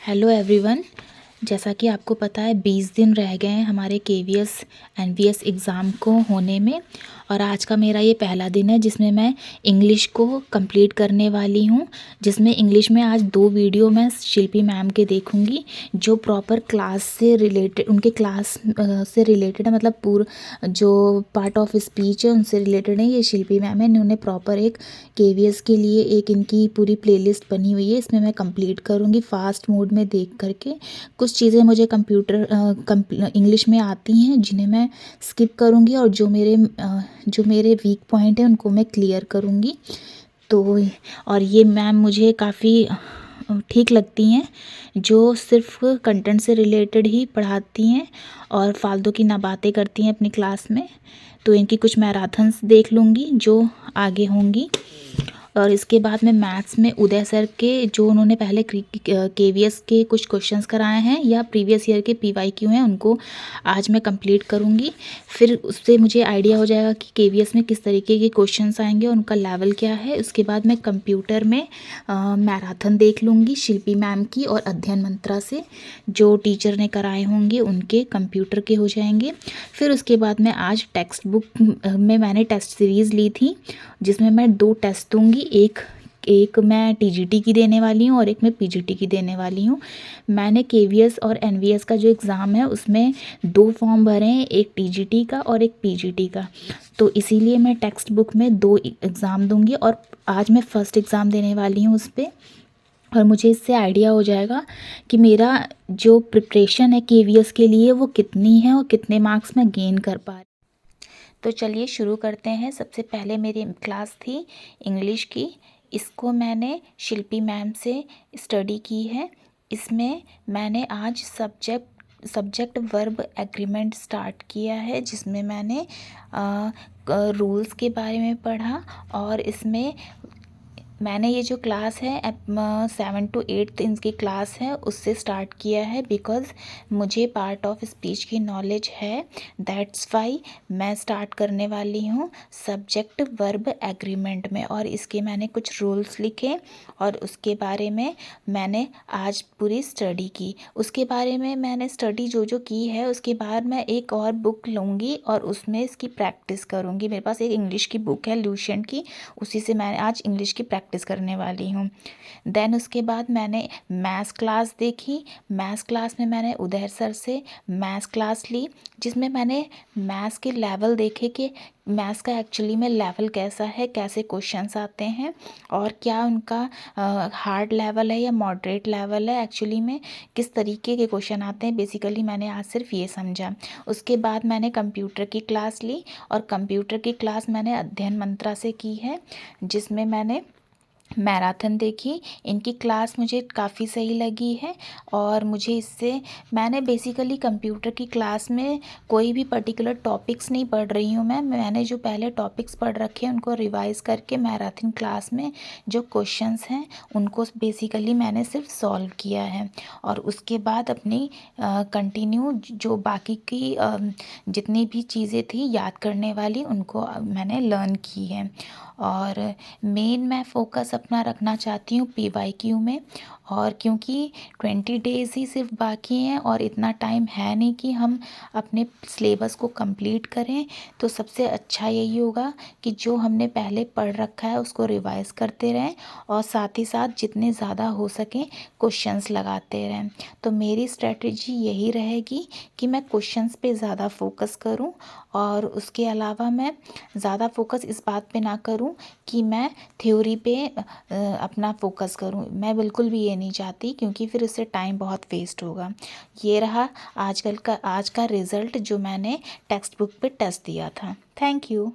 Hello everyone. जैसा कि आपको पता है 20 दिन रह गए हैं हमारे केवीएस एनवीएस एग्ज़ाम को होने में, और आज का मेरा ये पहला दिन है जिसमें मैं इंग्लिश को कंप्लीट करने वाली हूँ। जिसमें इंग्लिश में आज 2 वीडियो मैं शिल्पी मैम के देखूँगी जो प्रॉपर क्लास से रिलेटेड, उनके क्लास से रिलेटेड है, मतलब पूरा जो पार्ट ऑफ स्पीच है उनसे रिलेटेड है। ये शिल्पी मैम है, इन्होंने प्रॉपर एक केवीएस के लिए एक इनकी पूरी प्लेलिस्ट बनी हुई है, इसमें मैं कंप्लीट करूँगी फास्ट मोड में देख करके। कुछ चीज़ें मुझे इंग्लिश में आती हैं जिन्हें मैं स्किप करूँगी, और जो मेरे वीक पॉइंट हैं उनको मैं क्लियर करूँगी। तो और ये मैम मुझे काफ़ी ठीक लगती हैं, जो सिर्फ कंटेंट से रिलेटेड ही पढ़ाती हैं और फालतू की ना बातें करती हैं अपनी क्लास में। तो इनकी कुछ मैराथन्स देख लूँगी जो आगे होंगी। और इसके बाद में मैथ्स में उदय सर के जो उन्होंने पहले केवीएस के कुछ क्वेश्चंस कराए हैं या प्रीवियस ईयर के पीवाईक्यू हैं, उनको आज मैं कंप्लीट करूंगी। फिर उससे मुझे आइडिया हो जाएगा कि केवीएस में किस तरीके के क्वेश्चंस आएंगे और उनका लेवल क्या है। उसके बाद मैं कंप्यूटर में मैराथन देख लूँगी शिल्पी मैम की, और अध्ययन मंत्रा से जो टीचर ने कराए होंगे उनके कंप्यूटर के हो जाएंगे। फिर उसके बाद मैं आज टेक्स्ट बुक में मैंने टेस्ट सीरीज़ ली थी जिसमें मैं 2 टेस्ट दूंगी। एक मैं टीजीटी की देने वाली हूँ और एक मैं पीजीटी की देने वाली हूँ। मैंने केवीएस और एनवीएस का जो एग्ज़ाम है उसमें 2 फॉर्म भरे हैं, एक टीजीटी का और एक पीजीटी का। तो इसीलिए मैं टेक्स्ट बुक में 2 एग्ज़ाम दूंगी, और आज मैं फ़र्स्ट एग्ज़ाम देने वाली हूँ उस पर। और मुझे इससे आइडिया हो जाएगा कि मेरा जो प्रिपरेशन है केवीएस के लिए वो कितनी है और कितने मार्क्स मैं गेन कर पा रही। तो चलिए शुरू करते हैं। सबसे पहले मेरी क्लास थी इंग्लिश की, इसको मैंने शिल्पी मैम से स्टडी की है। इसमें मैंने आज सब्जेक्ट वर्ब एग्रीमेंट स्टार्ट किया है, जिसमें मैंने रूल्स के बारे में पढ़ा। और इसमें मैंने ये जो क्लास है 7 to 8 इनकी क्लास है उससे स्टार्ट किया है, बिकॉज़ मुझे पार्ट ऑफ स्पीच की नॉलेज है। दैट्स वाई मैं स्टार्ट करने वाली हूँ सब्जेक्ट वर्ब एग्रीमेंट में। और इसके मैंने कुछ रूल्स लिखे और उसके बारे में मैंने आज पूरी स्टडी की। उसके बारे में मैंने स्टडी जो की है उसके बाद मैं एक और बुक लूँगी और उसमें इसकी प्रैक्टिस करूँगी। मेरे पास एक इंग्लिश की बुक है ल्यूसेंट की, उसी से मैं आज इंग्लिश की प्रैक्टिस करने वाली हूँ। देन उसके बाद मैंने मैथ्स क्लास देखी। मैथ्स क्लास में मैंने उदय सर से मैथ्स क्लास ली, जिसमें मैंने मैथ्स के लेवल देखे कि मैथ्स का एक्चुअली में लेवल कैसा है, कैसे क्वेश्चंस आते हैं और क्या उनका हार्ड लेवल है या मॉडरेट लेवल है, एक्चुअली में किस तरीके के क्वेश्चन आते हैं। बेसिकली मैंने आज सिर्फ ये समझा। उसके बाद मैंने कंप्यूटर की क्लास ली, और कंप्यूटर की क्लास मैंने अध्ययन मंत्रा से की है, जिसमें मैंने मैराथन देखी। इनकी क्लास मुझे काफ़ी सही लगी है, और मुझे इससे मैंने बेसिकली कंप्यूटर की क्लास में कोई भी पर्टिकुलर टॉपिक्स नहीं पढ़ रही हूँ। मैंने जो पहले टॉपिक्स पढ़ रखे हैं उनको रिवाइज़ करके मैराथन क्लास में जो क्वेश्चंस हैं उनको बेसिकली मैंने सिर्फ सॉल्व किया है। और उसके बाद अपनी कंटिन्यू जो बाकी की जितनी भी चीज़ें थी याद करने वाली उनको मैंने लर्न की है। और मेन मैं फ़ोकस अपना रखना चाहती हूँ पीवाईक्यू में, और क्योंकि 20 डेज़ ही सिर्फ बाकी हैं और इतना टाइम है नहीं कि हम अपने सिलेबस को कंप्लीट करें, तो सबसे अच्छा यही होगा कि जो हमने पहले पढ़ रखा है उसको रिवाइज़ करते रहें और साथ ही साथ जितने ज़्यादा हो सकें क्वेश्चंस लगाते रहें। तो मेरी स्ट्रेटजी यही रहेगी कि मैं क्वेश्चंस पे ज़्यादा फोकस करूं, और उसके अलावा मैं ज़्यादा फोकस इस बात पे ना करूं कि मैं थ्योरी पे अपना फोकस करूं। मैं बिल्कुल भी ये नहीं चाहती, क्योंकि फिर इससे टाइम बहुत वेस्ट होगा। ये रहा आज का रिज़ल्ट जो मैंने टेक्स्ट बुक पे टेस्ट दिया था। Thank you.